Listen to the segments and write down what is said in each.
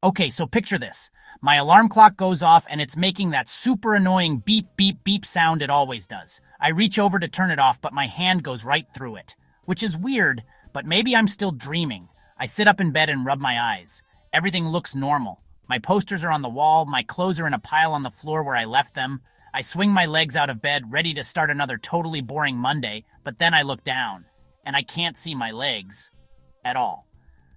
Okay, so picture this. My alarm clock goes off and it's making that super annoying beep, beep, beep sound it always does. I reach over to turn it off, but my hand goes right through it. Which is weird, but maybe I'm still dreaming. I sit up in bed and rub my eyes. Everything looks normal. My posters are on the wall, my clothes are in a pile on the floor where I left them. I swing my legs out of bed, ready to start another totally boring Monday, but then I look down, and I can't see my legs at all.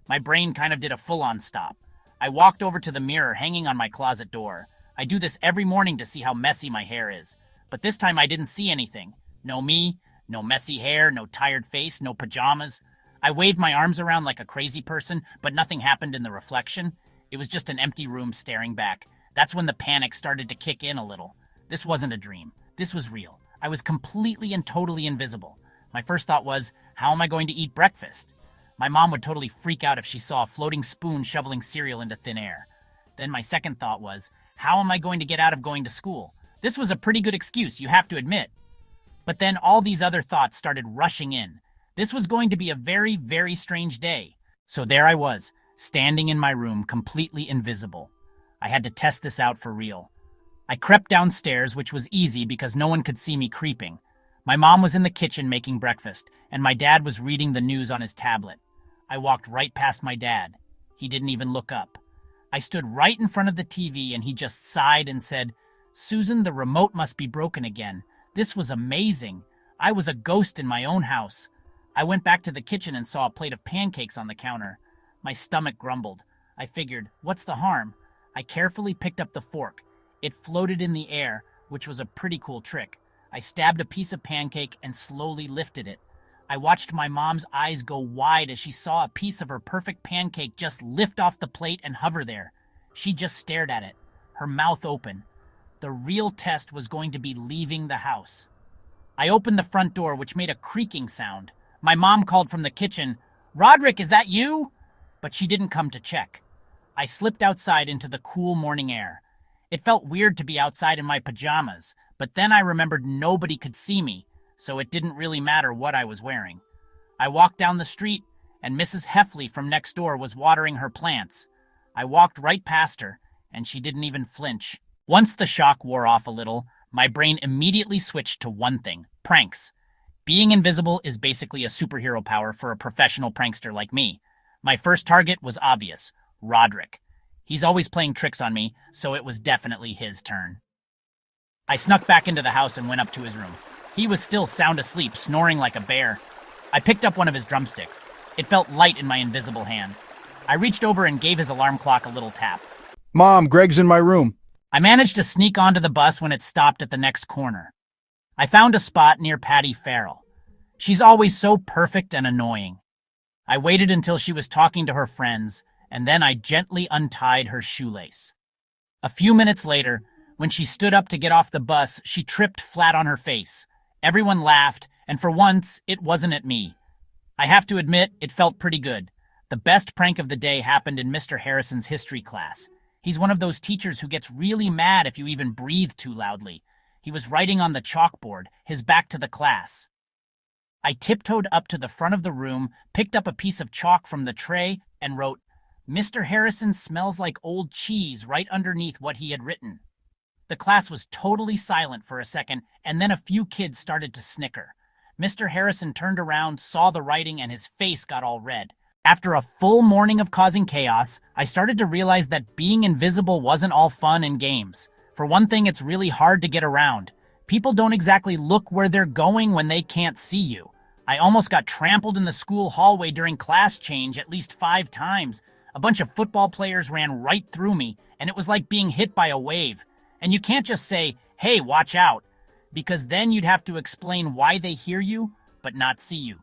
My brain kind of did a full-on stop. I walked over to the mirror hanging on my closet door. I do this every morning to see how messy my hair is. But this time I didn't see anything. No me, no messy hair, no tired face, no pajamas. I waved my arms around like a crazy person, but nothing happened in the reflection. It was just an empty room staring back. That's when the panic started to kick in a little. This wasn't a dream. This was real. I was completely and totally invisible. My first thought was, how am I going to eat breakfast? My mom would totally freak out if she saw a floating spoon shoveling cereal into thin air. Then my second thought was, how am I going to get out of going to school? This was a pretty good excuse, you have to admit. But then all these other thoughts started rushing in. This was going to be a very, very strange day. So there I was, standing in my room, completely invisible. I had to test this out for real. I crept downstairs, which was easy because no one could see me creeping. My mom was in the kitchen making breakfast, and my dad was reading the news on his tablet. I walked right past my dad. He didn't even look up. I stood right in front of the TV and he just sighed and said, "Susan, the remote must be broken again. This was amazing. I was a ghost in my own house." I went back to the kitchen and saw a plate of pancakes on the counter. My stomach grumbled. I figured, what's the harm? I carefully picked up the fork. It floated in the air, which was a pretty cool trick. I stabbed a piece of pancake and slowly lifted it. I watched my mom's eyes go wide as she saw a piece of her perfect pancake just lift off the plate and hover there. She just stared at it, her mouth open. The real test was going to be leaving the house. I opened the front door, which made a creaking sound. My mom called from the kitchen, "Roderick, is that you?" But she didn't come to check. I slipped outside into the cool morning air. It felt weird to be outside in my pajamas, but then I remembered nobody could see me, so it didn't really matter what I was wearing. I walked down the street, and Mrs. Heffley from next door was watering her plants. I walked right past her, and she didn't even flinch. Once the shock wore off a little, my brain immediately switched to one thing: pranks. Being invisible is basically a superhero power for a professional prankster like me. My first target was obvious: Roderick. He's always playing tricks on me, so it was definitely his turn. I snuck back into the house and went up to his room. He was still sound asleep, snoring like a bear. I picked up one of his drumsticks. It felt light in my invisible hand. I reached over and gave his alarm clock a little tap. "Mom, Greg's in my room." I managed to sneak onto the bus when it stopped at the next corner. I found a spot near Patty Farrell. She's always so perfect and annoying. I waited until she was talking to her friends, and then I gently untied her shoelace. A few minutes later, when she stood up to get off the bus, she tripped flat on her face. Everyone laughed, and for once, it wasn't at me. I have to admit, it felt pretty good. The best prank of the day happened in Mr. Harrison's history class. He's one of those teachers who gets really mad if you even breathe too loudly. He was writing on the chalkboard, his back to the class. I tiptoed up to the front of the room, picked up a piece of chalk from the tray, and wrote, "Mr. Harrison smells like old cheese," right underneath what he had written. The class was totally silent for a second, and then a few kids started to snicker. Mr. Harrison turned around, saw the writing, and his face got all red. After a full morning of causing chaos, I started to realize that being invisible wasn't all fun and games. For one thing, it's really hard to get around. People don't exactly look where they're going when they can't see you. I almost got trampled in the school hallway during class change at least 5 times. A bunch of football players ran right through me, and it was like being hit by a wave. And you can't just say, "Hey, watch out," because then you'd have to explain why they hear you, but not see you.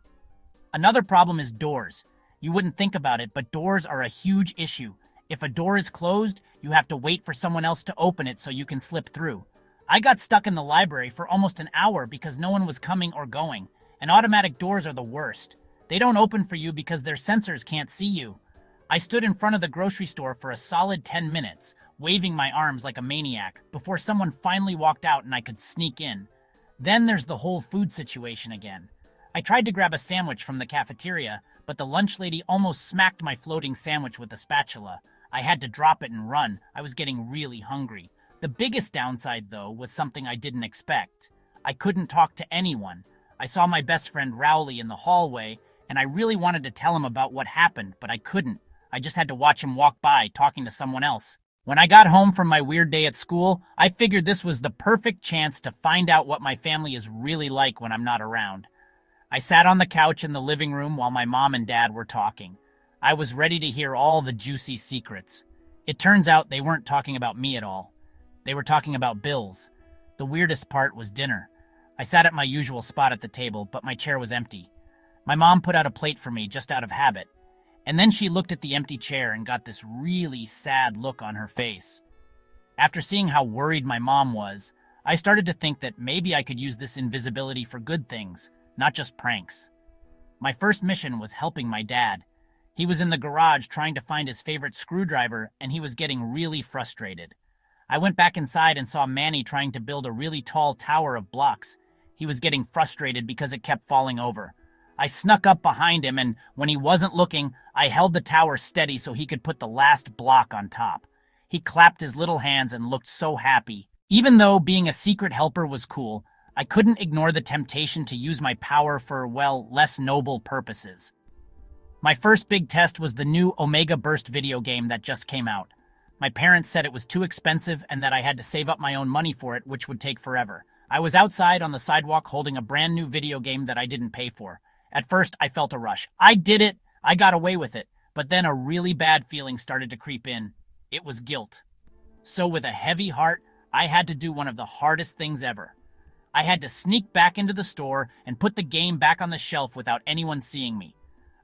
Another problem is doors. You wouldn't think about it, but doors are a huge issue. If a door is closed, you have to wait for someone else to open it so you can slip through. I got stuck in the library for almost an hour because no one was coming or going, and automatic doors are the worst. They don't open for you because their sensors can't see you. I stood in front of the grocery store for a solid 10 minutes, waving my arms like a maniac, before someone finally walked out and I could sneak in. Then there's the whole food situation again. I tried to grab a sandwich from the cafeteria, but the lunch lady almost smacked my floating sandwich with a spatula. I had to drop it and run. I was getting really hungry. The biggest downside, though, was something I didn't expect. I couldn't talk to anyone. I saw my best friend Rowley in the hallway, and I really wanted to tell him about what happened, but I couldn't. I just had to watch him walk by, talking to someone else. When I got home from my weird day at school, I figured this was the perfect chance to find out what my family is really like when I'm not around. I sat on the couch in the living room while my mom and dad were talking. I was ready to hear all the juicy secrets. It turns out they weren't talking about me at all. They were talking about bills. The weirdest part was dinner. I sat at my usual spot at the table, but my chair was empty. My mom put out a plate for me just out of habit. And then she looked at the empty chair and got this really sad look on her face. After seeing how worried my mom was, I started to think that maybe I could use this invisibility for good things, not just pranks. My first mission was helping my dad. He was in the garage trying to find his favorite screwdriver, and he was getting really frustrated. I went back inside and saw Manny trying to build a really tall tower of blocks. He was getting frustrated because it kept falling over. I snuck up behind him, and when he wasn't looking, I held the tower steady so he could put the last block on top. He clapped his little hands and looked so happy. Even though being a secret helper was cool, I couldn't ignore the temptation to use my power for, well, less noble purposes. My first big test was the new Omega Burst video game that just came out. My parents said it was too expensive and that I had to save up my own money for it, which would take forever. I was outside on the sidewalk holding a brand new video game that I didn't pay for. At first, I felt a rush. I did it! I got away with it. But then a really bad feeling started to creep in. It was guilt. So with a heavy heart, I had to do one of the hardest things ever. I had to sneak back into the store and put the game back on the shelf without anyone seeing me.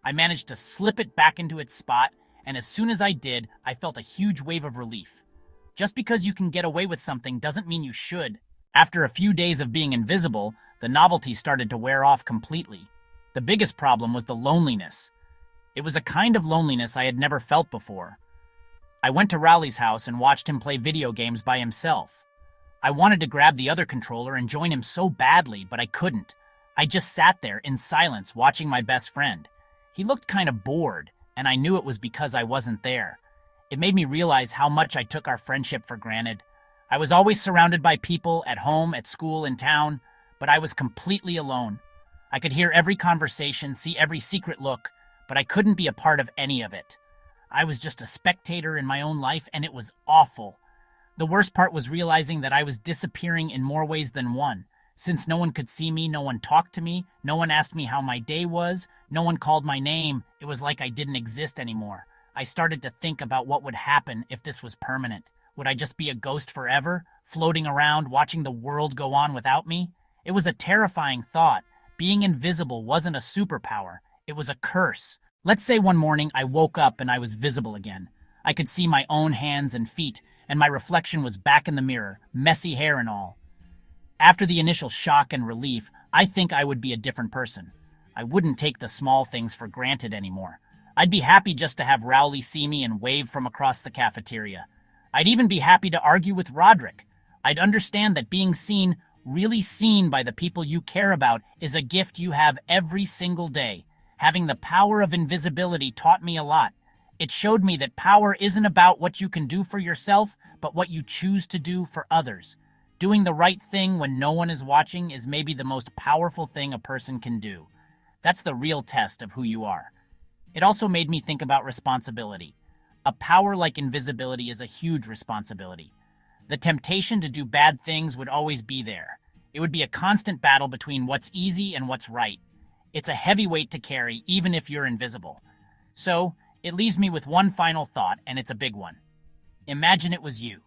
I managed to slip it back into its spot, and as soon as I did, I felt a huge wave of relief. Just because you can get away with something doesn't mean you should. After a few days of being invisible, the novelty started to wear off completely. The biggest problem was the loneliness. It was a kind of loneliness I had never felt before. I went to Rowley's house and watched him play video games by himself. I wanted to grab the other controller and join him so badly, but I couldn't. I just sat there in silence watching my best friend. He looked kind of bored, and I knew it was because I wasn't there. It made me realize how much I took our friendship for granted. I was always surrounded by people at home, at school, in town, but I was completely alone. I could hear every conversation, see every secret look, but I couldn't be a part of any of it. I was just a spectator in my own life, and it was awful. The worst part was realizing that I was disappearing in more ways than one. Since no one could see me, no one talked to me, no one asked me how my day was, no one called my name, it was like I didn't exist anymore. I started to think about what would happen if this was permanent. Would I just be a ghost forever, floating around, watching the world go on without me? It was a terrifying thought. Being invisible wasn't a superpower. It was a curse. Let's say one morning I woke up and I was visible again. I could see my own hands and feet, and my reflection was back in the mirror, messy hair and all. After the initial shock and relief, I think I would be a different person. I wouldn't take the small things for granted anymore. I'd be happy just to have Rowley see me and wave from across the cafeteria. I'd even be happy to argue with Roderick. I'd understand that being seen, really seen by the people you care about, is a gift you have every single day. Having the power of invisibility taught me a lot. It showed me that power isn't about what you can do for yourself, but what you choose to do for others. Doing the right thing when no one is watching is maybe the most powerful thing a person can do. That's the real test of who you are. It also made me think about responsibility. A power like invisibility is a huge responsibility. The temptation to do bad things would always be there. It would be a constant battle between what's easy and what's right. It's a heavy weight to carry, even if you're invisible. So, it leaves me with one final thought, and it's a big one. Imagine it was you.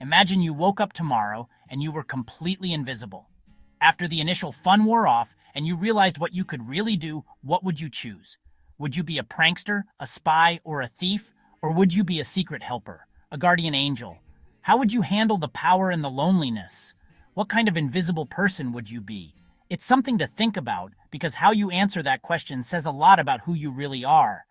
Imagine you woke up tomorrow and you were completely invisible. After the initial fun wore off and you realized what you could really do, what would you choose? Would you be a prankster, a spy, or a thief? Or would you be a secret helper, a guardian angel? How would you handle the power and the loneliness? What kind of invisible person would you be? It's something to think about, because how you answer that question says a lot about who you really are.